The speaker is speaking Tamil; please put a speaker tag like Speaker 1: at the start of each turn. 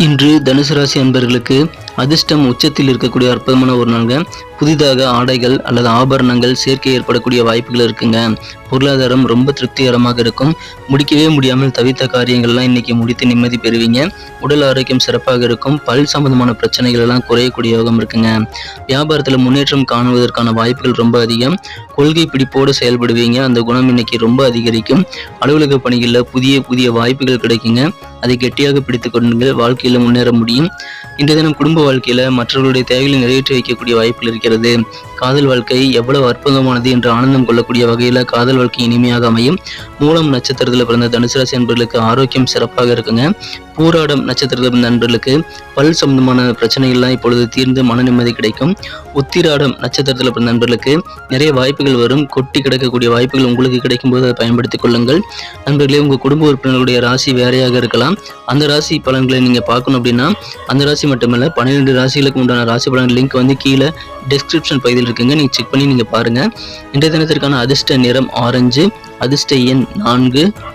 Speaker 1: இன்று தனுசு ராசி அன்பர்களுக்கு அதிர்ஷ்டம் உச்சத்தில் இருக்கக்கூடிய அற்புதமான ஒரு நாள்ங்க. புதிதாக ஆடைகள் அல்லது ஆபரணங்கள் சேர்க்கை ஏற்படக்கூடிய வாய்ப்புகள் இருக்குங்க. பொருளாதாரம் ரொம்ப திருப்திகரமாக இருக்கும். முடிக்கவே முடியாமல் தவித்த காரியங்கள்லாம் இன்னைக்கு முடித்து நிம்மதி பெறுவீங்க. உடல் ஆரோக்கியம் சிறப்பாக இருக்கும். பல் சம்பந்தமான பிரச்சனைகள் எல்லாம் குறையக்கூடிய யோகம் இருக்குங்க. வியாபாரத்தில் முன்னேற்றம் காணுவதற்கான வாய்ப்புகள் ரொம்ப அதிகம். கொள்கை பிடிப்போடு செயல்படுவீங்க. அந்த குணம் இன்னைக்கு ரொம்ப அதிகரிக்கும். அலுவலக பணிகளில் புதிய புதிய வாய்ப்புகள் கிடைக்குங்க. அதை கெட்டியாக பிடித்துக் கொண்டுங்கள். வாழ்க்கையில முன்னேற முடியும். இன்றைய தினம் குடும்ப வாழ்க்கையில மற்றவர்களுடைய தேவைகளை நிறைவேற்றி வைக்கக்கூடிய வாய்ப்புகள் இருக்கிறது. காதல் வாழ்க்கை எவ்வளவு அற்புதமானது என்று ஆனந்தம் கொள்ளக்கூடிய வகையில காதல் வாழ்க்கை இனிமையாக அமையும். மூலம் நட்சத்திரத்தில் பிறந்த தனுசு ராசி நண்பர்களுக்கு ஆரோக்கியம் சிறப்பாக இருக்குங்க. பூராடம் நட்சத்திரத்தில் பிறந்த நண்பர்களுக்கு பல் சம்பந்தமான பிரச்சனைகள்லாம் இப்பொழுது தீர்ந்து மன நிம்மதி கிடைக்கும். உத்திராடம் நட்சத்திரத்தில் பிறந்த நண்பர்களுக்கு நிறைய வாய்ப்புகள் வரும். கொட்டி கிடக்கக்கூடிய வாய்ப்புகள் உங்களுக்கு கிடைக்கும் போது அதை பயன்படுத்திக் கொள்ளுங்கள். நண்பர்களே, உங்க குடும்ப உறுப்பினர்களுடைய ராசி வேறையாக இருக்கலாம். அந்த ராசி பலன்களை நீங்க பார்க்கணும் அப்படின்னா அந்த ராசி மட்டுமல்ல 12 ராசிகளுக்கு உண்டான ராசி பலன் லிங்க் வந்து கீழே டிஸ்கிரிப்ஷன் பகுதியில் இருக்குங்க. நீங்க செக் பண்ணி நீங்க பாருங்க. இன்றைய தினத்திற்கான அதிர்ஷ்ட நிறம் ஆரஞ்சு, அதிர்ஷ்ட எண் 4,